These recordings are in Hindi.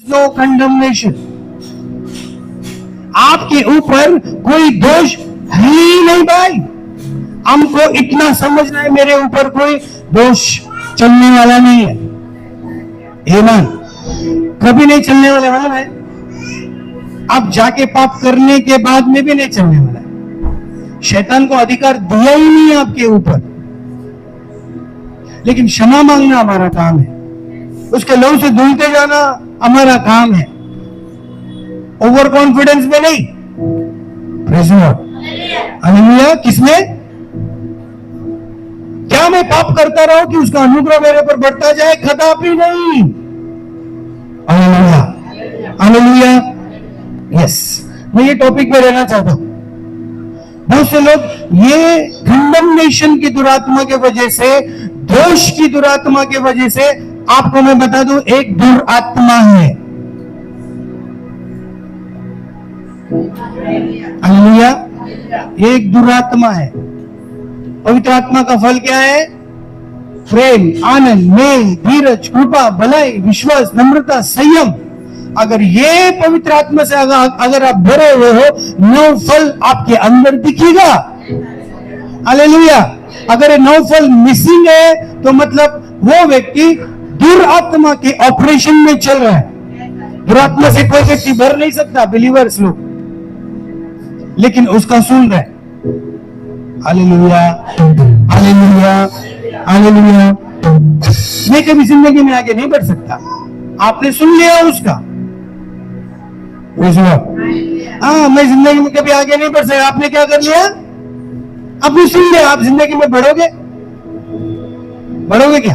No condemnation. आपके ऊपर कोई दोष है ही नहीं भाई। हमको इतना समझना है, मेरे ऊपर कोई दोष चलने वाला नहीं है। ईमान कभी नहीं चलने वाला है। अब जाके पाप करने के बाद में भी नहीं चलने वाला है। शैतान को अधिकार दिया ही नहीं आपके ऊपर। लेकिन क्षमा मांगना हमारा काम है, उसके लहू से धुलते जाना हमारा काम है, ओवर कॉन्फिडेंस में नहीं। Praise Lord, hallelujah. किसमें? क्या मैं पाप करता रहूं कि उसका अनुग्रह मेरे पर बढ़ता जाए? कदापि नहीं। Hallelujah, hallelujah. यस, मैं ये टॉपिक पे रहना चाहता हूं। बहुत से लोग ये कंडमनेशन की दुरात्मा के वजह से, दोष की दुरात्मा के वजह से, आपको मैं बता दूं, एक दुरात्मा है। हालेलुया, एक दुरात्मा है। पवित्र आत्मा का फल क्या है? प्रेम, आनंद, मेल, धीरज, कृपा, भलाई, विश्वास, नम्रता, संयम। अगर ये पवित्र आत्मा से अगर आप भरे हुए हो, 9 फल आपके अंदर दिखेगा। हालेलुया। अगर ये 9 फल मिसिंग है तो मतलब वो व्यक्ति दुरात्मा के ऑपरेशन में चल रहा है। दुरात्मा से कोई व्यक्ति भर नहीं सकता, बिलीवर्स लोग, लेकिन उसका सुन रहे। Hallelujah, hallelujah, hallelujah. मैं कभी जिंदगी में आगे नहीं बढ़ सकता, आपने सुन लिया उसका। हाँ, मैं जिंदगी में कभी आगे नहीं बढ़ सकता, आपने क्या कर लिया? आपने सुन लिया। आप जिंदगी में बढ़ोगे? बढ़ोगे क्या?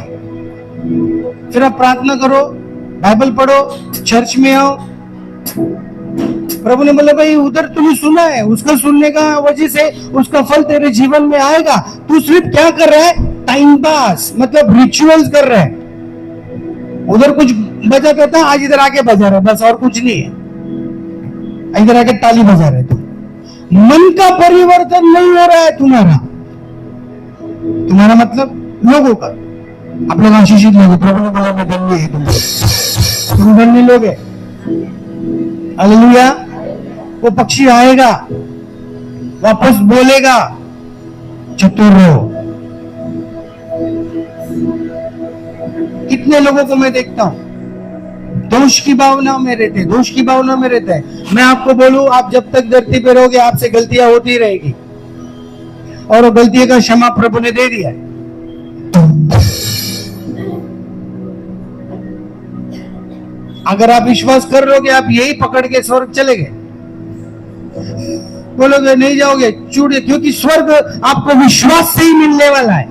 फिर आप प्रार्थना करो, बाइबल पढ़ो, चर्च में आओ। प्रभु ने बोला भाई उधर तूने सुना है, उसका सुनने का वजह से उसका फल तेरे जीवन में आएगा। तू सिर्फ क्या कर रहा है? टाइम पास, मतलब रिचुअल्स कर रहा है। उधर कुछ बजा कहता, आज इधर आके बजा रहा है, बस और कुछ नहीं है। इधर आके ताली बजा रहे, तुम मन का परिवर्तन नहीं हो रहा है तुम्हारा मतलब लोगों का। आप लोग आशीषित लोग, प्रभु ने बोला मैं धन्य है, तुम धन्य लोग है। हालेलुया। वो पक्षी आएगा, वापस बोलेगा, चतुर रहो। कितने लोगों को मैं देखता हूं दोष की भावना में रहते, दोष की भावना में रहते हैं। मैं आपको बोलूं, आप जब तक धरती पे रहोगे आपसे गलतियां होती रहेगी, और वो गलतियों का क्षमा प्रभु ने दे दिया है। अगर आप विश्वास कर लोगे, आप यही पकड़ के स्वर्ग चले गए। बोलोगे नहीं जाओगे, चूड़े, क्योंकि स्वर्ग आपको विश्वास से ही मिलने वाला है।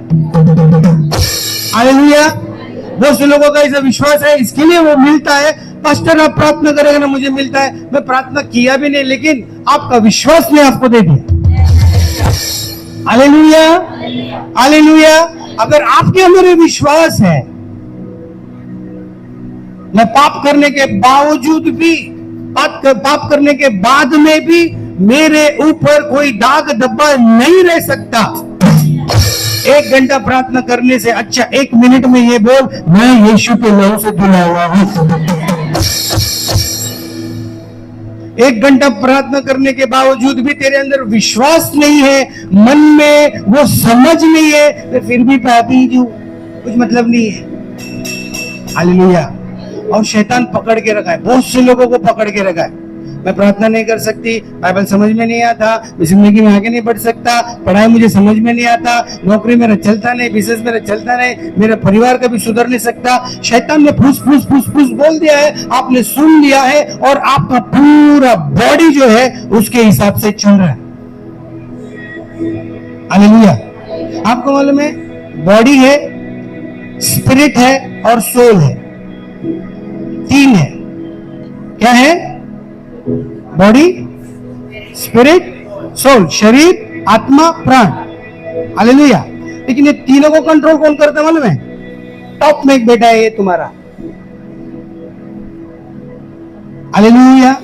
हालेलुया। बहुत से लोगों का ऐसा विश्वास है, इसके लिए वो मिलता है। पास्टर आप प्रार्थना करेंगे ना, मुझे मिलता है। मैं प्रार्थना किया भी नहीं, लेकिन आपका विश्वास ने आपको दे दिया। Hallelujah, hallelujah. अगर आपके अंदर विश्वास है, मैं पाप करने के बावजूद भी, पाप करने के बाद में भी मेरे ऊपर कोई दाग धब्बा नहीं रह सकता। 1 घंटा प्रार्थना करने से अच्छा 1 मिनट में ये बोल, मैं यीशु के लहू से धुला हुआ हूं। 1 घंटा प्रार्थना करने के बावजूद भी तेरे अंदर विश्वास नहीं है, मन में वो समझ नहीं है, तो फिर भी पापी हूं, कुछ मतलब नहीं है। हालेलुया। और शैतान पकड़ के रखा है, बहुत से लोगों को पकड़ के रखा है। मैं प्रार्थना नहीं कर सकती, बाइबल समझ में नहीं आता, मैं जिंदगी में आगे नहीं बढ़ सकता, पढ़ाई मुझे समझ में नहीं आता, नौकरी मेरा चलता नहीं, बिजनेस मेरा चलता नहीं, मेरा परिवार कभी सुधर नहीं सकता। शैतान ने फूस फूस फूस फूस बोल दिया है, आपने सुन लिया है, और आपका पूरा बॉडी जो है उसके हिसाब से चल रहा है। हालेलुया। आपको मालूम है, बॉडी है, स्पिरिट है और सोल है। 3 है। क्या है? बॉडी, स्पिरिट, सोल, शरीर, आत्मा, प्राण। हालेलुया। लेकिन ये तीनों को कंट्रोल कौन करता है मालूम है? टॉप में एक बेटा है ये तुम्हारा। Hallelujah,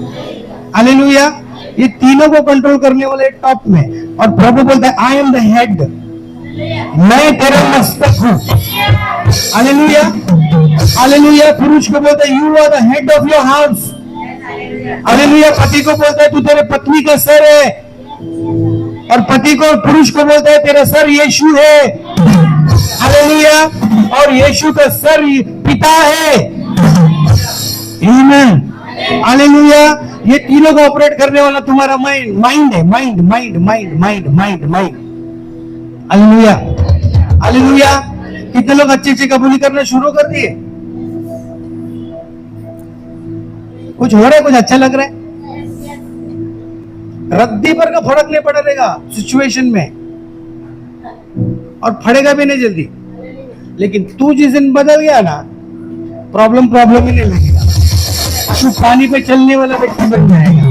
hallelujah. ये तीनों को कंट्रोल करने वाले टॉप में, और प्रभु बोलता है आई एम द हेड, मैं तेरा मस्तक हूं। Hallelujah, hallelujah. पुरुष को बोलता है you are the head of your house. Hallelujah. पति को बोलता है तू तेरे पत्नी का सर है, और पति को पुरुष को बोलता है तेरा सर यीशु है। हालेलुया। और यीशु का सर पिता है। आमीन। हालेलुया। ये तीनों को ऑपरेट करने वाला तुम्हारा माइंड है। Mind mind mind mind mind mind. Hallelujah, hallelujah. कितने लोग अच्छे अच्छे कबूली करना शुरू कर दिए? कुछ हो रहा है, कुछ अच्छा लग रहा है। रद्दी पर का फर्क नहीं पड़ेगा सिचुएशन में, और फड़ेगा भी नहीं जल्दी। लेकिन तू जिस दिन बदल गया ना, प्रॉब्लम ही नहीं लगेगा। तू पानी पे चलने वाला व्यक्ति बन जाएगा।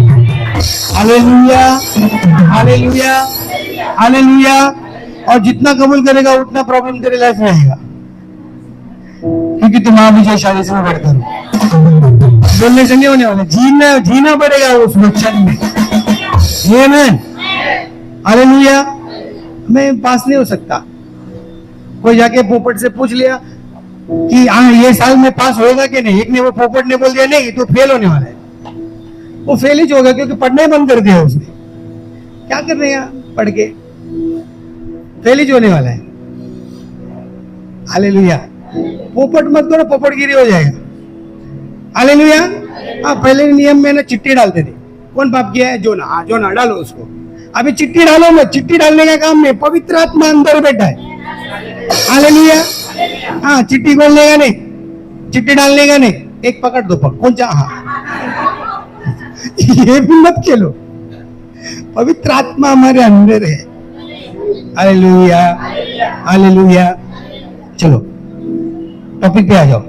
Hallelujah, hallelujah, hallelujah. और जितना कबूल करेगा उतना प्रॉब्लम तेरे लाइफ में आएगा, क्योंकि तुम विजयशाली से बढ़कर बोलने से नहीं होने वाले। जीना पड़ेगा उस वचन में। आमीन। हालेलुया। मैं पास नहीं हो सकता। कोई जाके पोपट से पूछ लिया कि हाँ ये साल में पास होएगा कि नहीं, एक ने वो पोपट ने बोल दिया नहीं तो फेल होने वाला है। वो फेल ही होगा, क्योंकि पढ़ना ही बंद कर दिया उसने। क्या कर रहे हैं पढ़ के? फेल ही होने वाला है। हालेलुया। पोपट मत करो, पोपटगिरी हो जाएगा। हालेलुया। हाँ, पहले नियम में ना चिट्ठी डालते थे। कौन पाप किया है? जोना। हाँ, जोना डालो उसको। अभी चिट्ठी डालो मत। चिट्ठी डालने का काम नहीं, पवित्र आत्मा अंदर बैठा है। हालेलुया। हाँ, चिट्ठी खोलने का नहीं, चिट्ठी डालने का नहीं। एक पकड़ दो, कौन चा? हाँ ये भी मत खेलो। पवित्र आत्मा हमारे अंदर है। Hallelujah, hallelujah. चलो टॉपिक पे आ जाओ।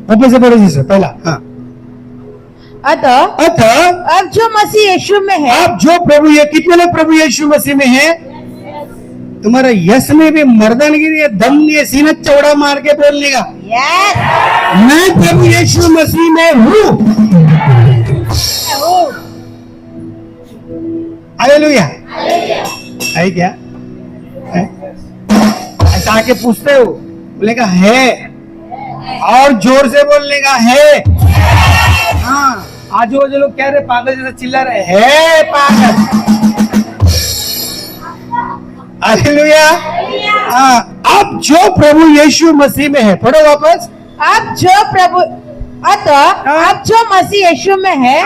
ऊपर से पढ़ो जिसे पहला। हाँ। अतः अब जो मसीह यीशु में है, आप जो प्रभु, ये कितने लोग प्रभु यीशु मसीह में है? तुम्हारा यस में भी मर्दानगी है, दम नहीं है, सीना चौड़ा मार के बोलने का। मैं प्रभु यीशु मसीह में हूँ। हालेलुया। है क्या? ऐसा आके पूछते हो, बोलेगा है, और जोर से बोलने का है। हाँ, आजू बाजू लोग कह रहे पागल जैसा चिल्ला रहे है पागल। हालेलुया। हाँ, अब जो प्रभु यीशु मसीह में है, पढ़ो वापस। अब जो प्रभु, अतः अब जो मसीह यीशु में है,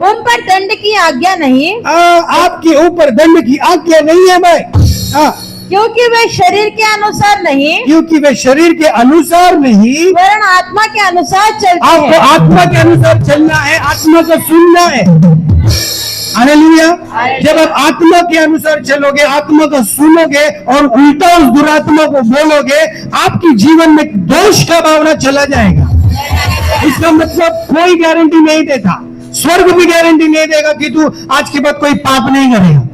उन पर दंड की आज्ञा नहीं। आपके ऊपर दंड की आज्ञा नहीं है भाई। क्योंकि वे शरीर के अनुसार नहीं, क्योंकि वे शरीर के अनुसार नहीं, वरन आत्मा के अनुसार चलते हैं। आपको आत्मा के अनुसार चलना है, आत्मा को सुनना है। हालेलुया। जब आप आत्मा के अनुसार चलोगे, आत्मा को सुनोगे और उल्टा उस दुरात्मा को बोलोगे, आपकी जीवन में दोष का भावना चला जाएगा। इसका मतलब कोई गारंटी नहीं देता, स्वर्ग भी गारंटी नहीं देगा कि तू आज के बाद कोई पाप नहीं करेगा।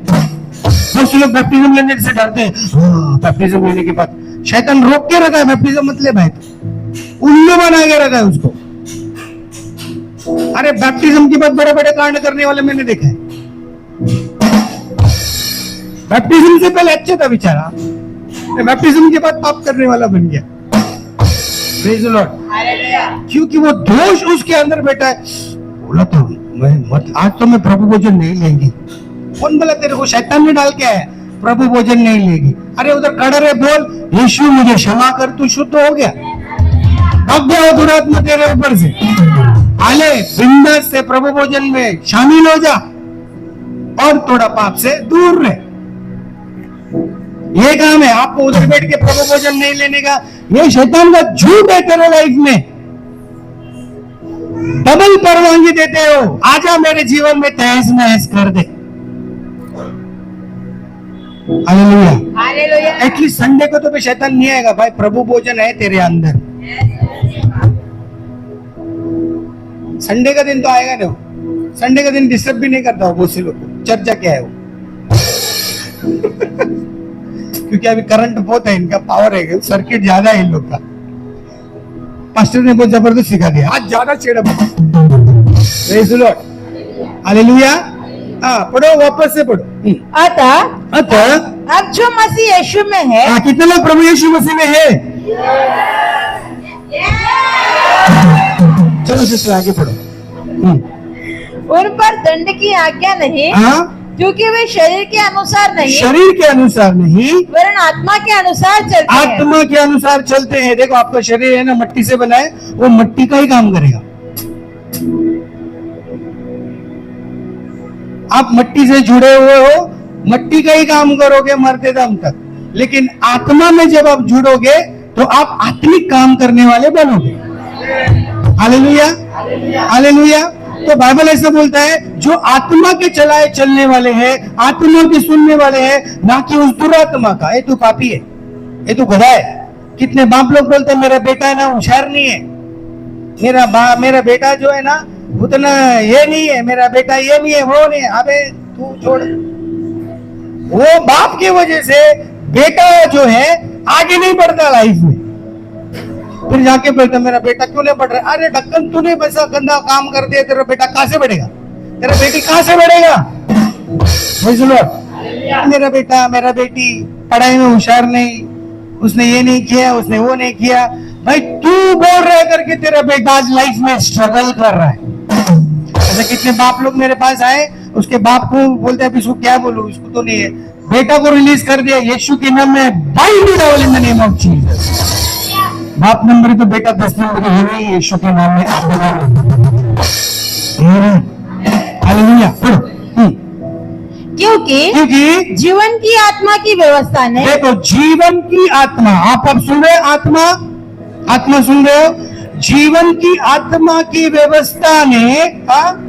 बहुत से लोग बैप्टिज्म लेने से डरते हैं। बैप्टिज्म लेने के बाद शैतान रोक के रखा है, बैप्टिज्म मत ले भाई, उल्लू बना के रखा है उसको। अरे बैप्टिज्म के बाद बड़े बड़े कांड करने वाले मैंने देखा है। बैप्टिज्म से पहले अच्छा था बेचारा, बैप्टिज्म के बाद पाप करने वाला बन गया। Praise the Lord. क्योंकि वो दोष उसके अंदर बैठा है। बोला तो मैं मत, आज तो मैं प्रभु भोजन नहीं लेंगी। कौन बोला तेरे को? शैतान ने डाल के आया प्रभु भोजन नहीं लेगी। अरे उधर खड़ा रहे, बोल यीशु मुझे क्षमा कर, तू शुद्ध हो गया। अब गया दुरात्मा तेरे ऊपर से। आले बिंदास से प्रभु भोजन में शामिल हो जा और थोड़ा पाप से दूर रहे। ये काम है आपको, उधर बैठ के प्रभु भोजन नहीं लेने का। ये शैतान का झूठ है तेरे लाइफ में। डबल परवानगी देते हो, आजा मेरे जीवन में तहस नहस कर दे। Hallelujah, hallelujah. एटलीस्ट संडे को तो भी शैतान नहीं आएगा भाई, प्रभु भोजन है तेरे अंदर। संडे का दिन तो आएगा ना, संडे का दिन डिस्टर्ब भी नहीं करता हो बहुत से लोग को। चर्च जाके आए हो क्योंकि अभी करंट बहुत है, इनका पावर है, सर्किट ज्यादा है इन लोग का। पास्टर ने बहुत जबरदस्त सिखा दिया, आज ज्यादा छेड़ा। Praise the Lord. हालेलुया। हाँ, पढ़ो, वापस से पढ़ो। अतः अतः अब जो मसीह यीशु में है, कितने लोग प्रभु यीशु मसीह में है? चलो सिस्टर आगे पढ़ो। उन पर दंड की आज्ञा नहीं, हाँ, क्योंकि वे शरीर के अनुसार नहीं शरीर के अनुसार नहीं, वरन आत्मा के अनुसार चलते हैं। आत्मा के अनुसार चलते हैं। देखो आपका शरीर है ना, मट्टी से बना है, वो मट्टी का ही काम करेगा। आप मट्टी से जुड़े हुए हो, मट्टी का ही काम करोगे मरते दम तक। लेकिन आत्मा में जब आप जुड़ोगे तो आप आत्मिक काम करने वाले बनोगे। Hallelujah, hallelujah. तो बाइबल ऐसा बोलता है, जो आत्मा के चलाए चलने वाले हैं, आत्मा के सुनने वाले हैं, ना कि उस दुरात्मा का। ये तो पापी है, ये तो गधा है। कितने बाप लोग बोलते हैं मेरा बेटा है ना होशियार नहीं है, मेरा बेटा जो है ना उतना ये नहीं है, मेरा बेटा ये नहीं है, वो नहीं है। अबे तू छोड़, वो बाप की वजह से बेटा जो है आगे नहीं बढ़ता लाइफ में। फिर जाके बोलता मेरा बेटा क्यों नहीं बढ़ रहा? अरे ढक्कन तूने वैसा गंदा काम कर दिया, तेरा बेटा कहां से बढ़ेगा? तेरा बेटी कहां से बढ़ेगा? मेरा बेटा मेरा बेटी पढ़ाई में होशियार नहीं, उसने ये नहीं किया, उसने वो नहीं किया। भाई तू बोल रहा करके तेरा बेटा आज लाइफ में स्ट्रगल कर रहा है। ऐसे कितने बाप लोग मेरे पास आए, उसके बाप को बोलते हैं इसको क्या बोलूं, इसको तो नहीं है। बेटा को रिलीज कर दिया यीशु के नाम में, bind it all in the name of Jesus. बाप नंबर तो बेटा 10 नंबर है नहीं, यीशु के नाम में। हालेलुया। क्योंकि जीवन की आत्मा की व्यवस्था ने, देखो जीवन की आत्मा, आप अब सुन रहे हो, आत्मा सुन रहे हो? जीवन की आत्मा की व्यवस्था ने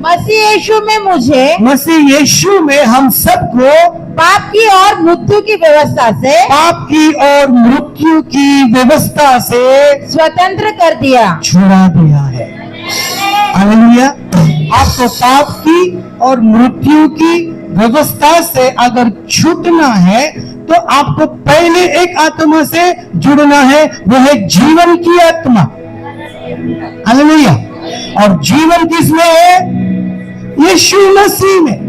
मसीह यीशु में मुझे, मसीह यीशु में हम सबको पाप की और मृत्यु की व्यवस्था से, पाप की और मृत्यु की व्यवस्था से स्वतंत्र कर दिया, छुड़ा दिया है। हालेलुया। आपको पाप की और मृत्यु की व्यवस्था से अगर छूटना है तो आपको पहले एक आत्मा से जुड़ना है, वो है जीवन की आत्मा। हालेलुया। और जीवन किसमें है? यीशु मसीह में।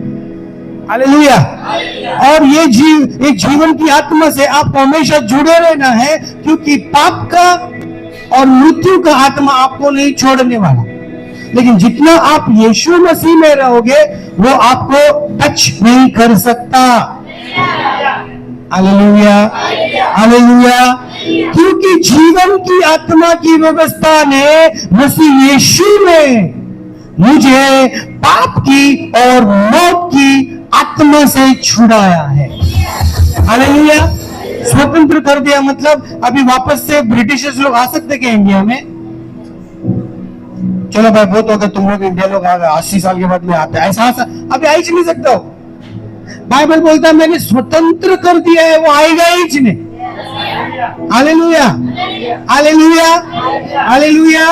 हालेलुया। और ये जीवन की आत्मा से आपको हमेशा जुड़े रहना है, क्योंकि पाप का और मृत्यु का आत्मा आपको नहीं छोड़ने वाला। लेकिन जितना आप यीशु मसीह में रहोगे वो आपको टच नहीं कर सकता। Hallelujah, hallelujah. क्योंकि जीवन की आत्मा की व्यवस्था ने मसीह यीशु में मुझे पाप की और मौत की आत्मा से छुड़ाया है। हालेलुया। स्वतंत्र कर दिया मतलब अभी वापस से ब्रिटिशर्स लोग आ सकते क्या इंडिया में? चलो भाई बहुत हो गया, तुम लोग इंडिया लोग आ गए 80 साल के बाद में आते हैं, ऐसा अभी आ ही नहीं सकता हो। बाइबल बोलता है मैंने स्वतंत्र कर दिया है, वो आएगा ही नहीं। Hallelujah, hallelujah, hallelujah.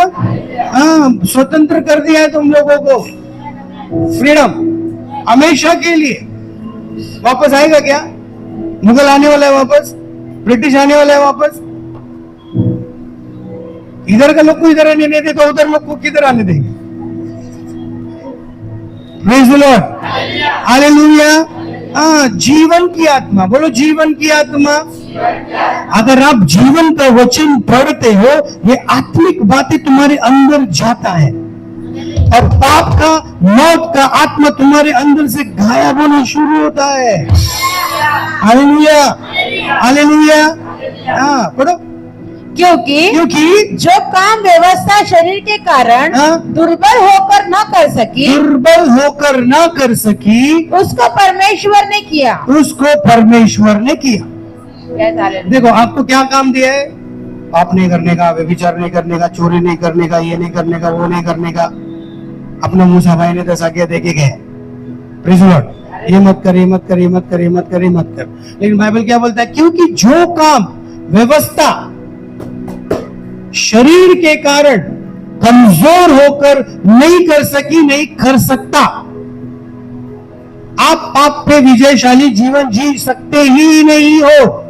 हाँ, स्वतंत्र कर दिया है तुम लोगों को, फ्रीडम हमेशा के लिए। वापस आएगा क्या? मुगल आने वाला है वापस, ब्रिटिश आने वाला है वापस। इधर का लोग को इधर आने नहीं देते, उधर लोग को किधर आने देंगे? Praise the Lord, hallelujah. जीवन की आत्मा, बोलो जीवन की आत्मा। अगर आप जीवन का वचन पढ़ते हो, ये आत्मिक बातें तुम्हारे अंदर जाता है और पाप का, मौत का आत्मा तुम्हारे अंदर से गायब होना शुरू होता है। Hallelujah, hallelujah. हाँ पढ़ो। क्योंकि जो काम व्यवस्था शरीर के कारण दुर्बल होकर न कर सकी, उसको परमेश्वर ने किया। देखो आपको क्या काम दिया है? पाप नहीं करने का, व्यभिचार नहीं करने का, चोरी नहीं करने का, ये नहीं करने का, वो नहीं करने का। अपना मूसा भाई ने 10 आज्ञा देके गए, प्रेज़ द लॉर्ड। ये मत कर, ये मत कर, ये मत कर, ये मत कर, ये मत कर। लेकिन बाइबल क्या बोलता है? क्योंकि जो काम व्यवस्था शरीर के कारण कमजोर होकर नहीं कर सकी, नहीं कर सकता। आप पाप पे विजयशाली जीवन जी सकते ही नहीं हो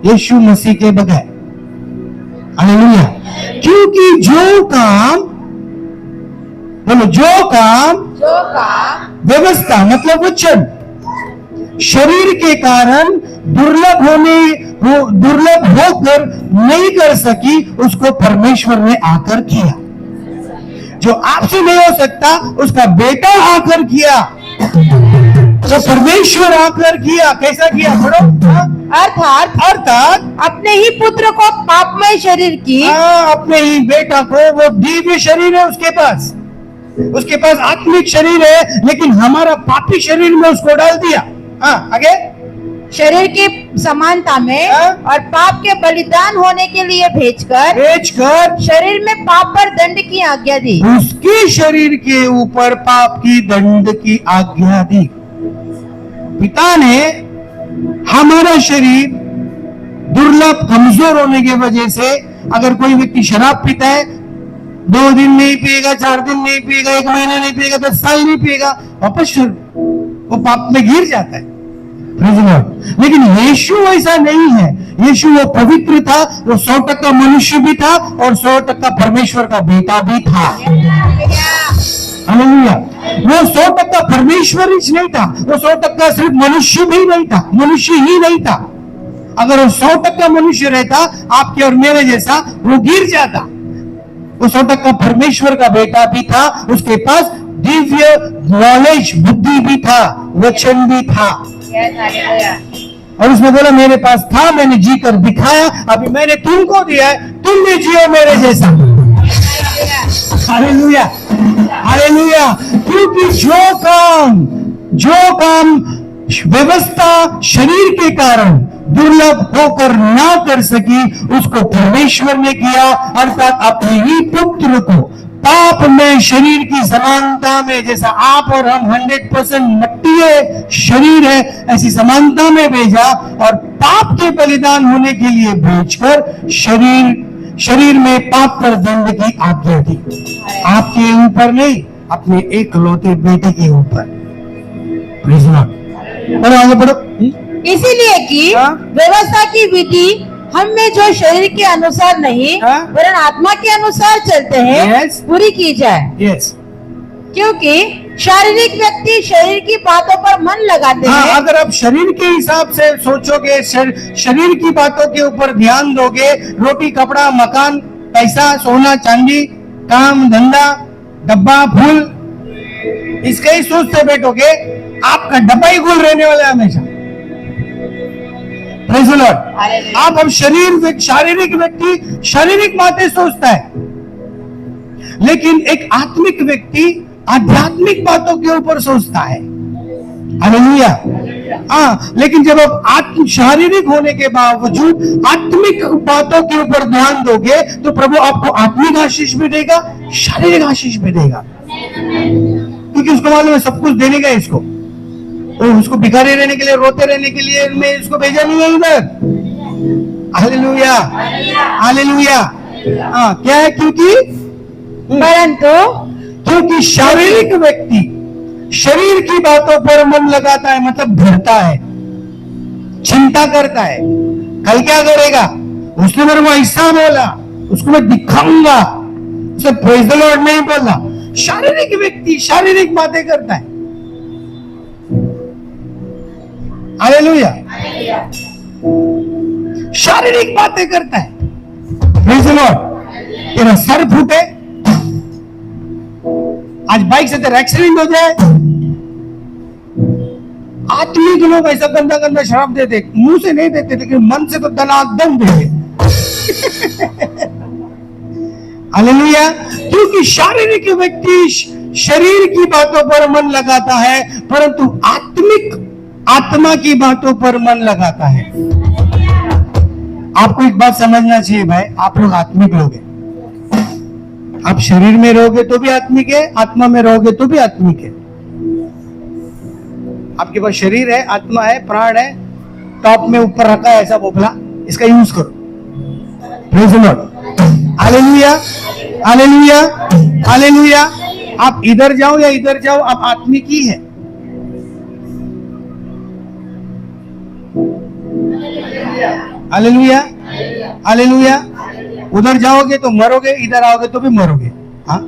यीशु मसीह के बगैर। हालेलुया। क्योंकि जो काम, बोलो जो काम जो काम व्यवस्था मतलब वचन, शरीर के कारण दुर्लभ होकर नहीं कर सकी, उसको परमेश्वर ने आकर किया। जो आपसे नहीं हो सकता उसका बेटा आकर किया, तो परमेश्वर आकर किया। कैसा किया? पढ़ो। अर्थात अपने ही पुत्र को पापमय शरीर की, अपने ही बेटा को, वो दिव्य शरीर है उसके पास आत्मिक शरीर है, लेकिन हमारा पापी शरीर में उसको डाल दिया। आगे शरीर की समानता में और पाप के बलिदान होने के लिए भेजकर शरीर में पाप पर दंड की आज्ञा दी। उसके शरीर के ऊपर पाप की दंड की आज्ञा दी। पिता ने हमारा शरीर दुर्लभ कमजोर होने की वजह से, अगर कोई व्यक्ति शराब पीता है, 2 दिन नहीं पिएगा, 4 दिन नहीं पिएगा, 1 महीना नहीं पिएगा, 10 साल नहीं पिएगा, वापस वो पाप में गिर जाता है। Praise the Lord। लेकिन यीशु ऐसा नहीं है। यीशु वो पवित्र था, वो 100% मनुष्य भी था और 100% परमेश्वर का बेटा भी था। हालेलुया। वो 100% परमेश्वर ही नहीं था, वो 100% सिर्फ मनुष्य भी नहीं था, मनुष्य ही नहीं था। अगर वो 100% मनुष्य रहता आपके और मेरे जैसा, वो गिर जाता। वो 100% परमेश्वर का बेटा भी था, उसके पास दिव्य नॉलेज, बुद्धि भी था, वचन भी था। और उसने बोला मेरे पास था, मैंने जी कर दिखाया, अभी मैंने तुमको दिया है, तुम भी जियो मेरे जैसा। Hallelujah, hallelujah. क्योंकि जो काम व्यवस्था शरीर के कारण दुर्लभ होकर ना कर सकी, उसको परमेश्वर ने किया। अर्थात अपने ही पुत्र को पाप में शरीर की समानता में, जैसा आप और हम 100% मट्टी है, शरीर है, ऐसी समानता में भेजा और पाप के बलिदान होने के लिए भेजकर शरीर में पाप पर दंड की आज्ञा दी। आपके ऊपर नहीं, अपने एकलौते बेटे के ऊपर। Praise Lord. और आगे बढ़ो। इसीलिए कि व्यवस्था की विधि हम में जो शरीर के अनुसार नहीं वरन आत्मा के अनुसार चलते हैं, पूरी की जाए। क्योंकि शारीरिक व्यक्ति शरीर की बातों पर मन लगाते हैं। अगर आप शरीर के हिसाब से सोचोगे, शरीर की बातों के ऊपर ध्यान दोगे, रोटी कपड़ा मकान पैसा सोना चांदी काम धंधा डब्बा फूल, इसका ही सोचते बैठोगे, आपका डब्बा ही गुल रहने वाला है हमेशा। Praise the Lord. आप अब शारीरिक व्यक्ति शारीरिक बातें सोचता है, लेकिन एक आत्मिक व्यक्ति आध्यात्मिक बातों के ऊपर सोचता है। हालेलुया। लेकिन जब आप शारीरिक होने के बावजूद आत्मिक बातों के ऊपर ध्यान दोगे, तो प्रभु आपको आत्मिक आशीष भी देगा, शारीरिक आशीष भी देगा। क्योंकि उसको मालूम है सब कुछ देने का है इसको, तो उसको भिखारी रहने के लिए, रोते रहने के लिए मैं इसको भेजा नहीं है इधर। Hallelujah, hallelujah. क्या है? क्योंकि शारीरिक व्यक्ति शरीर की बातों पर मन लगाता है, मतलब धरता है, चिंता करता है, कल क्या करेगा, उसने मेरे को ऐसा बोला, उसको मैं दिखाऊंगा, उसे प्रेज़ द लॉर्ड नहीं बोला। शारीरिक व्यक्ति शारीरिक बातें करता है। हालेलुया। शारीरिक बातें करता है। Praise the Lord. तेरा सर फूटे, आज बाइक से तेरा एक्सीडेंट हो जाए। आत्मिक लोग ऐसा गंदा गंदा शराब देते, मुंह से नहीं देते, लेकिन मन से तो दनादन देते। हालेलुया। क्योंकि शारीरिक व्यक्ति शरीर की बातों पर मन लगाता है, परंतु आत्मा की बातों पर मन लगाता है। आपको एक बात समझना चाहिए भाई, आप लोग आत्मिक लोग हैं। आप शरीर में रहोगे तो भी आत्मिक है, आत्मा में रहोगे तो भी आत्मिक है। आपके पास शरीर है, आत्मा है, प्राण है, टॉप में ऊपर रखा है ऐसा बोखला, इसका यूज करो। Praise the Lord. Hallelujah, hallelujah, hallelujah. आप इधर जाओ या इधर जाओ, आप आत्मिक ही है। Hallelujah, hallelujah. उधर जाओगे तो मरोगे, इधर आओगे तो भी मरोगे। हाँ,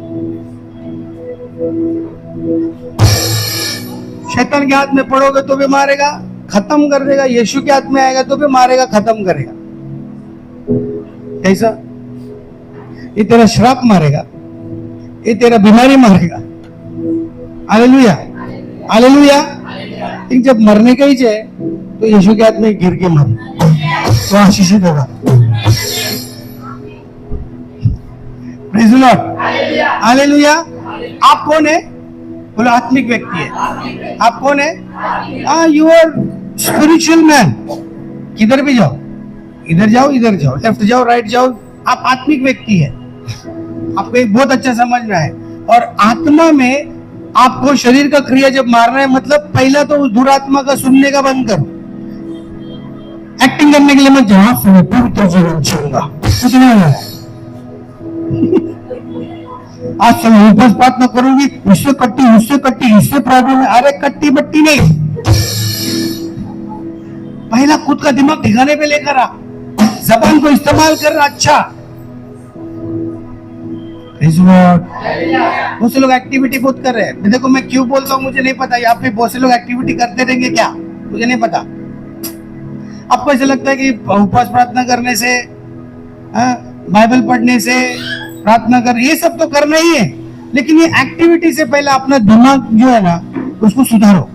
शैतान के हाथ में पड़ोगे तो भी मारेगा, खत्म कर देगा, यीशु के हाथ में आएगा तो भी मारेगा, खत्म करेगा। कैसा? ये तेरा श्राप मारेगा, ये तेरा बीमारी मारेगा। Hallelujah, hallelujah. लेकिन जब मरने का ही है तो यीशु के हाथ में गिर के मर तो आशीषित होगा। Praise the Lord, hallelujah. आप कौन है? बोलो आत्मिक व्यक्ति है। आप कौन है? You are spiritual man. किधर भी जाओ, इधर जाओ, इधर जाओ, लेफ्ट जाओ, राइट जाओ, आप आत्मिक व्यक्ति है। आपको एक बहुत अच्छा समझना है। और आत्मा में आपको शरीर का क्रिया जब मारना है, मतलब पहला तो उस दुरात्मा का सुनने का बंद करो। एक्टिंग करने के लिए मत जाओ, सुनो, पवित्र जीवन जीऊंगा, कुछ नहीं होगा। आज से मैं उपवास प्रार्थना करूंगी, उससे कट्टी, इससे प्रॉब्लम है। अरे कट्टी बट्टी नहीं, पहला खुद का दिमाग ठिकाने पे लेकर आ, जबान को इस्तेमाल कर रहा। अच्छा, बहुत से लोग एक्टिविटी बहुत कर रहे हैं। देखो मैं क्यों बोलता हूँ मुझे नहीं पता, यहाँ पे बहुत से लोग एक्टिविटी करते रहेंगे क्या मुझे नहीं पता। आपको ऐसा लगता है कि उपवास प्रार्थना करने से, बाइबल पढ़ने से, प्रार्थना कर, ये सब तो करना ही है, लेकिन ये एक्टिविटी से पहले अपना दिमाग जो है ना उसको सुधारो।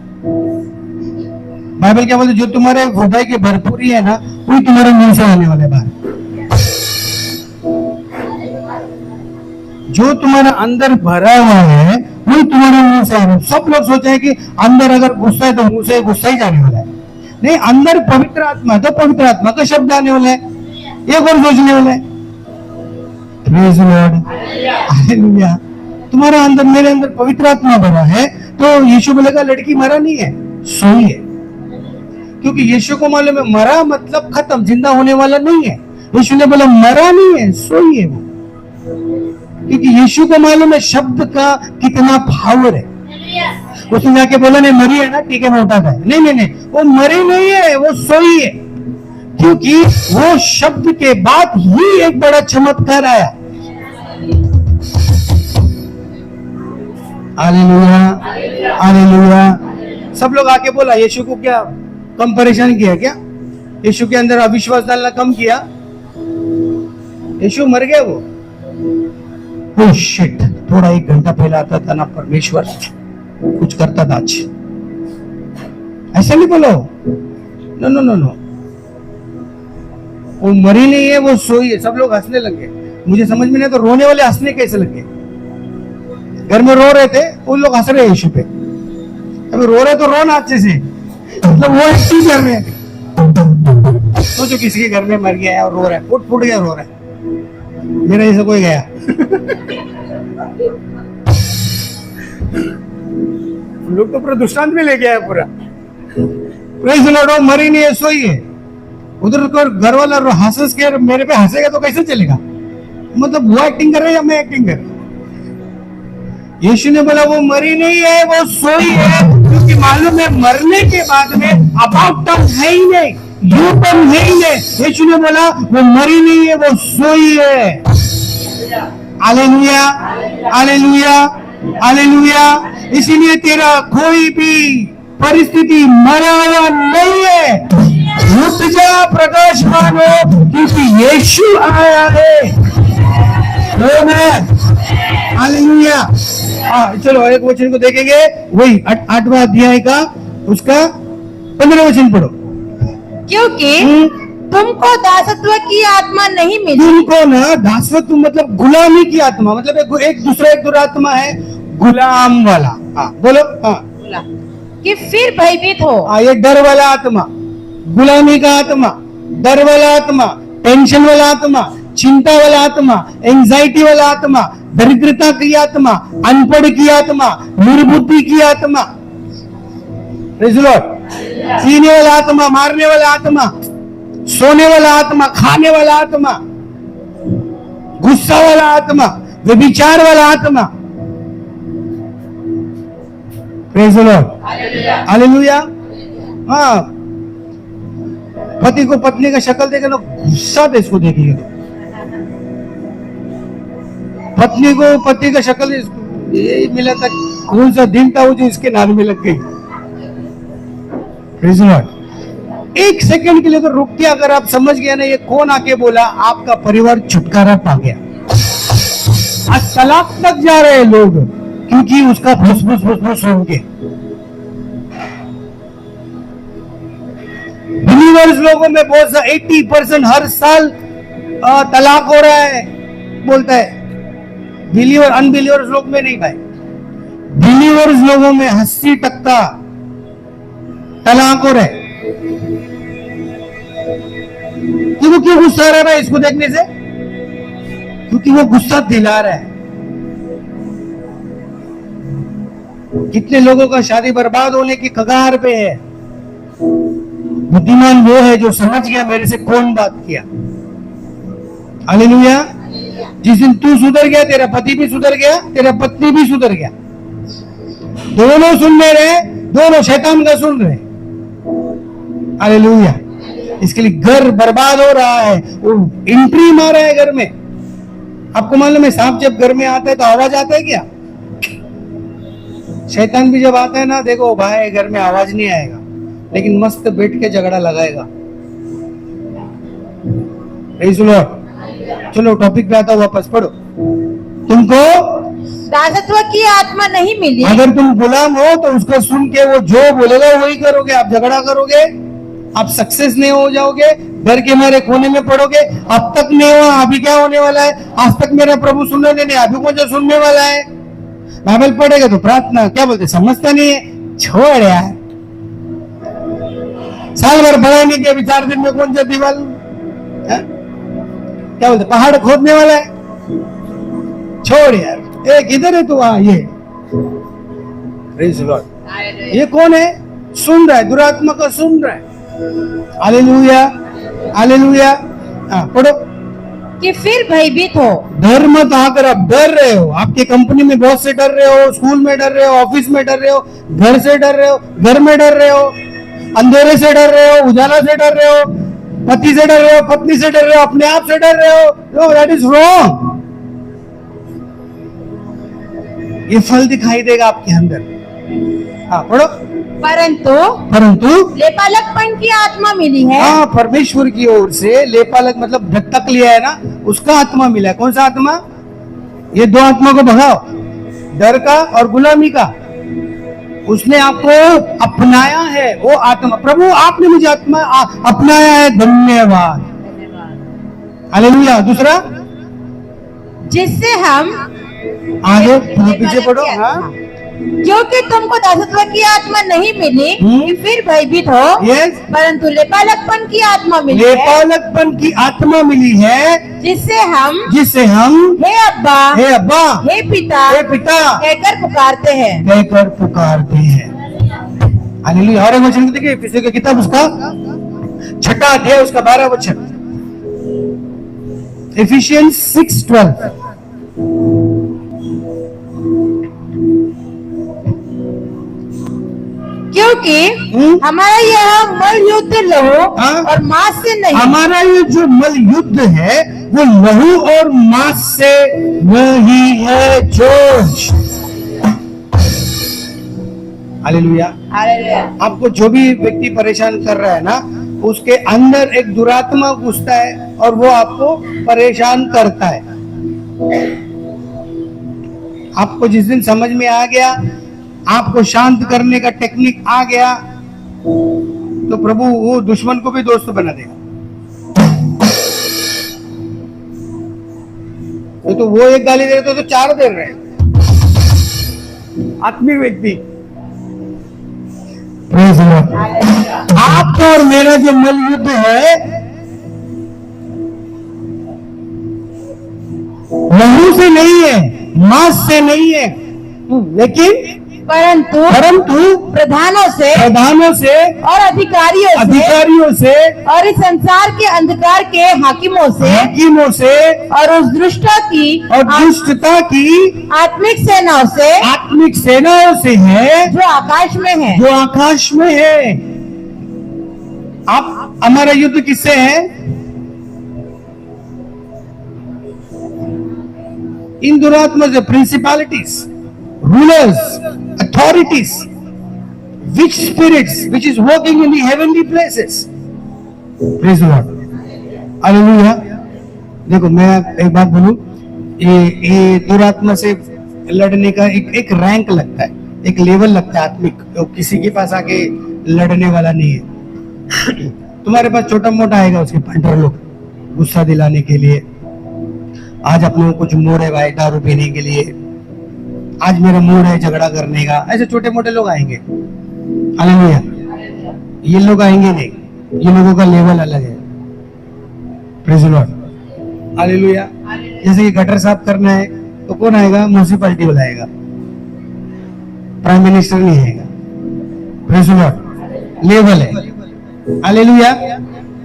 बाइबल क्या बोलते, जो तुम्हारे हृदय की भरपूरी है ना वही तुम्हारे मुंह से आने वाले बात। जो तुम्हारा अंदर भरा हुआ है वही तुम्हारे मुंह से आने। सब लोग सोचे हैं कि अंदर अगर गुस्सा है तो मुंह से गुस्सा ही जाने वाला है। नहीं, अंदर पवित्र आत्मा तो पवित्र आत्मा का शब्द आने वाला है, ये कौन सोचने वाला है? Praise the Lord, hallelujah. तुम्हारा अंदर, मेरे अंदर पवित्र आत्मा भरा है तो यीशु बोलेगा लड़की मरा नहीं है, सोई है। क्योंकि यीशु को मालूम है मरा मतलब खत्म, जिंदा होने वाला नहीं है। यीशु ने बोला मरा नहीं है, सोई है वो। क्योंकि यीशु को मालूम है शब्द का कितना पावर है। उसने जाके बोला नहीं मरी है ना, ठीक है मैं उठाता है। नहीं, वो मरी नहीं है, वो सोई है। क्योंकि वो शब्द के बाद ही एक बड़ा चमत्कार आया। Hallelujah, hallelujah. सब लोग आके बोला यीशु को क्या कम परेशान किया क्या? यीशु के अंदर अविश्वास डालना कम किया? यीशु मर गया वो? ओह शिट, थोड़ा 1 घंटा पहले आता था ना परमेश्वर, कुछ करता था आज। ऐसा नहीं बोलो, नो, वो मरी नहीं है, वो सोई है। सब लोग हंसने लगे, मुझे समझ में नहीं तो रोने वाले हंसने कैसे लगे? घर में रो रहे थे, उन लोग हंस रहे हैं यीशु पे। अभी रो रहे तो रो ना अच्छे से, मतलब वो एक्टिंग कर रहे हैं। सोचो किसी के घर में मर गया है और रो रहा है, फुट गया रो रहा है। मेरा जैसा कोई गया लोग तो पूरा दृष्टांत में ले गया है पूरा। प्रेज़ द लॉर्ड, मरी नहीं है, सोई है। उधर तो घर वाला हंस के मेरे पे हंसेगा तो कैसे चलेगा? मतलब वो एक्टिंग कर रहा है या मैं एक्टिंग कर रहा हूं? यीशु ने बोला वो मरी नहीं है, वो सोई है। क्योंकि मालूम है मरने के बाद में अबाउट टर्म है ही नहीं, यू टर्म है ही नहीं। यीशु ने बोला वो मरी नहीं है, वो सोई है। Hallelujah, hallelujah, hallelujah. इसीलिए तेरा कोई भी परिस्थिति मरा हुआ नहीं है। उठ जा, प्रकाशमान हो, क्योंकि यीशु आया है। हालेलुया। चलो एक वचन को देखेंगे, वही 8वां अध्याय का उसका 15वां वचन पढ़ो। क्योंकि तुमको दासत्व की आत्मा नहीं मिली। तुमको ना दासत्व मतलब गुलामी की आत्मा, मतलब एक दुरात्मा है गुलाम वाला। बोलो। कि फिर भयभीत हो। ये डर वाला आत्मा, गुलामी का आत्मा, डर वाला आत्मा, टेंशन वाला आत्मा, चिंता वाला आत्मा, एंजाइटी वाला आत्मा, दरिद्रता की आत्मा, अनपढ़ की आत्मा, निर्बुद्धि की आत्मा, प्रेज़ द लॉर्ड, पीने वाला आत्मा, मारने वाला आत्मा, सोने वाला आत्मा, खाने वाला आत्मा, गुस्सा वाला आत्मा, व्यभिचार वाला आत्मा। Praise the Lord, hallelujah. हाँ, पति को पत्नी का शक्ल देखे ना गुस्सा दे, इसको देखिए तो पत्नी को पति का शक्ल यही मिला था, कौन सा दिन था वो जो इसके नाल में लग गई। प्रेज़ द लॉर्ड, एक सेकंड के लिए तो रुक के अगर आप समझ गए ना ये कौन आके बोला, आपका परिवार छुटकारा पा गया। आज तलाक तक जा रहे हैं लोग क्योंकि उसका फुसफुस फुसफुस सुन के। बिलीवर्स लोगों में बहुत सा 80% हर साल तलाक हो रहा है बोलता है। बिलीवर अनबिलीवर्स लोग में नहीं भाई, बिलीवर्स लोगों में 80% तलाक हो रहा है। क्यों गुस्सा रहा है इसको देखने से? क्योंकि वो गुस्सा दिला रहा है। कितने लोगों का शादी बर्बाद होने की कगार पे है। बुद्धिमान वो है जो समझ गया मेरे से कौन बात किया। हालेलुया। जिस दिन तू सुधर गया, तेरा पति भी सुधर गया, तेरा पत्नी भी सुधर गया। दोनों सुन रहे, दोनों शैतान का सुन रहे। हालेलुया। इसके लिए घर बर्बाद हो रहा है। वो एंट्री मारा है घर में। आपको मालूम है सांप जब घर में आता है तो आवाज आता है क्या? शैतान भी जब आता है ना, देखो भाई घर में आवाज नहीं आएगा, लेकिन मस्त बैठ के झगड़ा लगाएगा। चलो टॉपिक पे आता हूं, वापस पढ़ो। तुमको दासत्व की आत्मा नहीं मिली। अगर तुम गुलाम हो तो उसको सुन के वो जो बोलेगा वही करोगे। आप झगड़ा करोगे, आप सक्सेस नहीं हो जाओगे, डर के मारे कोने में पड़ोगे। अब तक नहीं हुआ, अभी क्या होने वाला है? आज तक मेरा प्रभु सुनने नहीं, अभी मुझे सुनने वाला है। बाइबल पढ़ेगा तो प्रार्थना क्या बोलते, समझता नहीं है, छोड़ यार। साल भर बढ़ाने के अभी 4 दिन में कौन सा दीवार क्या बोलते, पहाड़ खोदने वाला है, छोड़ यार। एक इधर है तू, वहां ये। ये कौन है? सुन रहा है, दुरात्मा का सुन रहा है। Hallelujah, hallelujah. पढ़ो कि फिर भयभीत हो। डर मत आकर आप डर रहे हो। आपके कंपनी में बॉस से डर रहे हो, स्कूल में डर रहे हो, ऑफिस में डर रहे हो, घर से डर रहे हो, घर में डर रहे हो, अंधेरे से डर रहे हो, उजाला से डर रहे हो, पति से डर रहे हो, पत्नी से डर रहे हो, अपने आप से डर रहे हो। No, that is wrong. ये फल दिखाई देगा आपके अंदर। हाँ पढ़ो। परंतु लेपालकपन की आत्मा मिली है। हाँ, परमेश्वर की ओर से लेपालक मतलब दत्तक लिया है ना, उसका आत्मा मिला है। कौन सा आत्मा? ये 2 आत्मा को भगाओ, डर का और गुलामी का। उसने आपको अपनाया है, वो आत्मा। प्रभु आपने मुझे आत्मा अपनाया है, धन्यवाद। हालेलुया। दूसरा, जिससे हम आगे पीछे पढ़ो। हाँ, क्योंकि तुमको दासत्व की आत्मा नहीं मिली कि फिर भयभीत हो। यस। परंतु लेपालकपन की आत्मा मिली है। लेपालकपन की आत्मा मिली है, जिससे हम हे अब्बा, हे पिता कहकर पुकारते हैं। हालेलुया। और वचन देखिए, इफिसियों की किताब उसका 6वां अध्याय उसका 12वां वचन। इफिशियंस 6:12। क्योंकि हमारा यह मल युद्ध लहू और मांस से नहीं। हमारा ये जो मल युद्ध है वो लहू और मांस से नहीं है। जोश। हालेलुया। आपको जो भी व्यक्ति परेशान कर रहा है ना, उसके अंदर एक दुरात्मा घुसता है और वो आपको परेशान करता है। आपको जिस दिन समझ में आ गया, आपको शांत करने का टेक्निक आ गया, तो प्रभु वो दुश्मन को भी दोस्त बना देगा। तो वो एक गाली दे रहे तो 4 दे रहे हैं। आत्मिक व्यक्ति। आपका और मेरा जो मल युद्ध है, लहू से नहीं है, मांस से नहीं है, लेकिन परंतु प्रधानों से और अधिकारियों से और इस संसार के अंधकार के हाकिमों से और उस दुष्टता की आत्मिक सेनाओं से है जो आकाश में है। आप हमारा युद्ध किससे है? इन दुरात्मा से, principalities, rulers, authorities, witch spirits which is working in the heavenly places. Praise the Lord, hallelujah. देखो मैं एक बात बोलूं, ये दुरात्मा से लड़ने का एक रैंक लगता है, एक लेवल लगता है आत्मिक, तो किसी के पास आके लड़ने वाला नहीं है। तुम्हारे पास छोटा मोटा आएगा उसके पंटर लोग गुस्सा दिलाने के लिए, आज अपने को कुछ मूड है भाई दारू पीने के लिए, आज मेरा मूड है झगड़ा करने का, ऐसे छोटे मोटे लोग आएंगे। हालेलुया। ये लोग आएंगे नहीं, ये लोगों का लेवल अलग है। Praise the Lord, hallelujah. जैसे कि गटर साफ करना है तो कौन आएगा? म्युनिसिपैलिटी वाला आएगा, प्राइम मिनिस्टर नहीं आएगा। प्रेज़ द लॉर्ड, लेवल है। हालेलुया,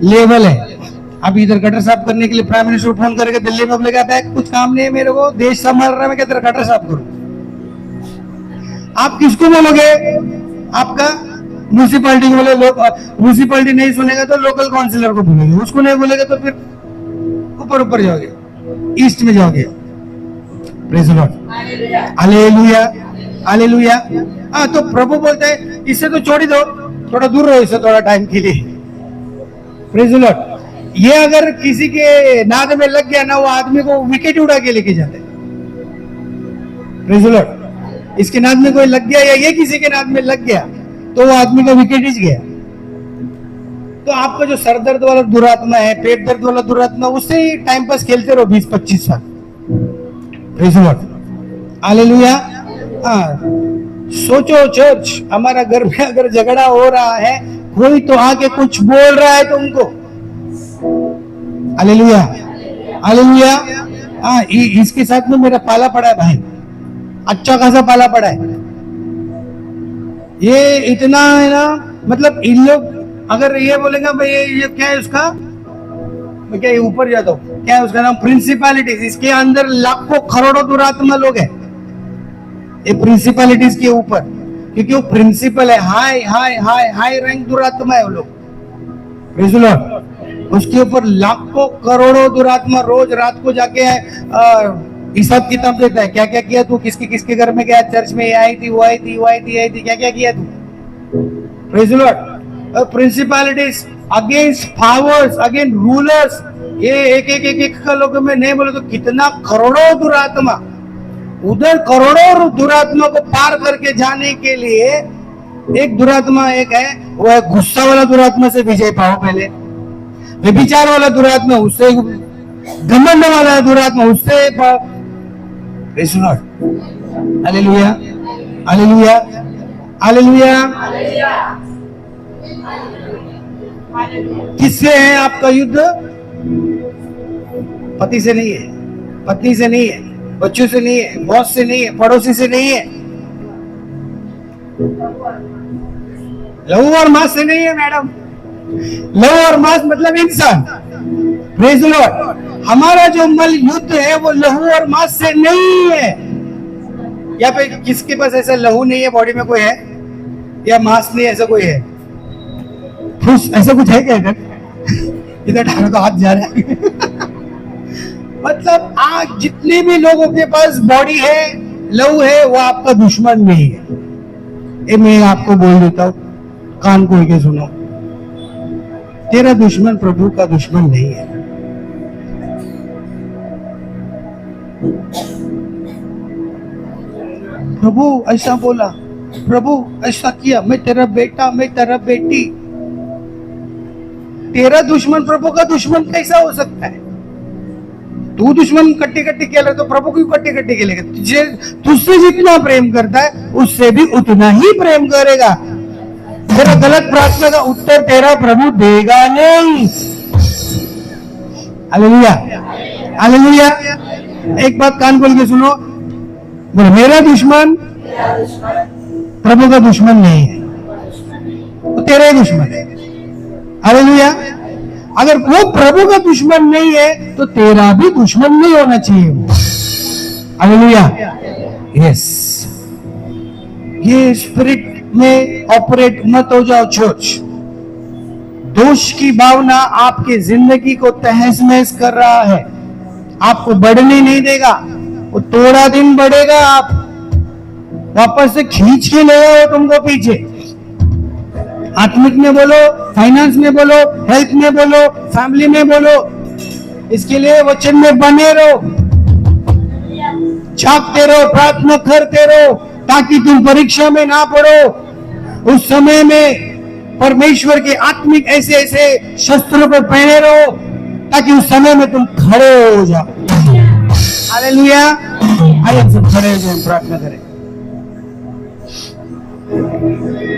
लेवल है। अब इधर गटर साफ करने के लिए प्राइम मिनिस्टर फोन करके दिल्ली में बोलेगा कुछ काम नहीं है मेरे को, देश संभाल रहा है, मैं क्या तेरा गटर साफ करूं? आप किसको बोलोगे? आपका म्युनिसिपैलिटी को बोले, म्युनिसिपैलिटी नहीं सुनेगा तो लोकल काउंसिलर को बोलेंगे, उसको नहीं बोलेगा तो फिर ऊपर ऊपर जाओगे, ईस्ट में जाओगे। Praise the Lord, hallelujah, hallelujah. हाँ, तो प्रभु बोलते हैं इससे तो छोड़ ही दो, थोड़ा दूर रहो इससे थोड़ा टाइम के लिए। Praise the Lord. ये अगर किसी के नाद में लग गया ना, वो आदमी को विकेट उड़ा के लेके जाते। Praise the Lord. इसके नाद में कोई लग गया या ये किसी के नाद में लग गया तो वो आदमी का विकेट ही गया। तो आपका जो सर दर्द वाला दुरात्मा है, पेट दर्द वाला दुरात्मा, उससे ही टाइम पास खेलते रहो 20-25 साल। Praise the Lord, hallelujah. सोचो चर्च, हमारा घर में अगर झगड़ा हो रहा है, कोई तो आके कुछ बोल रहा है तुमको। Hallelujah, hallelujah. इसके साथ में मेरा पाला पड़ा है भाई, अच्छा खासा पाला पड़ा है। ये इतना है ना, मतलब इन लोग अगर ये बोलेंगे भाई ये क्या है उसका, मैं क्या ऊपर जाता हूँ, क्या है उसका नाम? प्रिंसिपैलिटीज। इसके अंदर लाखों करोड़ों दुरात्मा लोग हैं ये प्रिंसिपैलिटीज के ऊपर, क्योंकि वो प्रिंसिपल है, high high high high rank दुरात्मा है वो लोग। Praise the Lord. उसके ऊपर लाखों करोड़ों दुरात्मा रोज रात को जाके हिसाब किताब देता है, क्या क्या किया तू, किसके किसके घर में गया, चर्च में ये आई थी, वो आई थी, वो आई थी, आई थी, क्या क्या किया तू। Praise the Lord. Principalities against powers, against rulers, ये एक का लोग में नहीं बोले तो कितना करोड़ों दुरात्मा, उधर करोड़ों दुरात्मा को पार करके जाने के लिए एक दुरात्मा एक है, वो है गुस्सा वाला दुरात्मा से विजय पाओ पहले, व्यभिचार वाला दुरात्मा उससे, घमंड वाला दुरात्मा उससे। Praise the Lord, hallelujah, hallelujah, hallelujah. किससे है आपका युद्ध? पति से नहीं है, पत्नी से नहीं है, बच्चों से नहीं है, बॉस से नहीं है, पड़ोसी से नहीं है, लहू और मांस से नहीं है मैडम। लहू और मांस मतलब इंसान। Praise the Lord. हमारा जो मल युद्ध है वो लहू और मांस से नहीं है। या पे किसके पास ऐसा लहू नहीं है बॉडी में कोई है, या मांस नहीं ऐसा कोई है? ऐसा कुछ है क्या? इधर ठाना तो हाथ जा रहा है। मतलब आज जितने भी लोगों के पास बॉडी है, लहू है, वो आपका दुश्मन नहीं है। ये मैं आपको बोल देता हूं, कान खोल के सुनो, तेरा दुश्मन प्रभु का दुश्मन नहीं है। प्रभु ऐसा बोला, प्रभु ऐसा किया, मैं तेरा बेटा, मैं तेरा बेटी। तेरा दुश्मन प्रभु का दुश्मन कैसा हो सकता है? तू दुश्मन कट्टी कट्टी खेल तो प्रभु क्यों कट्टी कट्टी खेलेगा? तुझसे जितना प्रेम करता है उससे भी उतना ही प्रेम करेगा। तेरा गलत प्रार्थना का उत्तर तेरा प्रभु देगा नहीं। Hallelujah, hallelujah. एक बात कान खोल के सुनो, बोलो मेरा दुश्मन प्रभु का दुश्मन नहीं है, वो तेरा ही दुश्मन है। हालेलुया। अगर वो प्रभु का दुश्मन नहीं है तो तेरा भी दुश्मन नहीं होना चाहिए वो। Hallelujah, yes. ये स्पिरिट में ऑपरेट मत हो जाओ चर्च। दोष की भावना आपकी जिंदगी को तहस नहस कर रहा है, आपको बढ़ने नहीं देगा। वो थोड़ा दिन बढ़ेगा, आप वापस से खींच के ले आओ तुमको पीछे। आत्मिक में बोलो, फाइनेंस में बोलो, हेल्थ में बोलो, फैमिली में बोलो। इसके लिए वचन में बने रहो, जागते रहो, प्रार्थना करते रहो, ताकि तुम परीक्षा में ना पड़ो। उस समय में परमेश्वर के आत्मिक ऐसे ऐसे शस्त्रों को पहने रहो, ताकि उस समय में तुम खड़े हो जाओ। हालेलुया। आइए सब खड़े हो जाएं, प्रार्थना करें।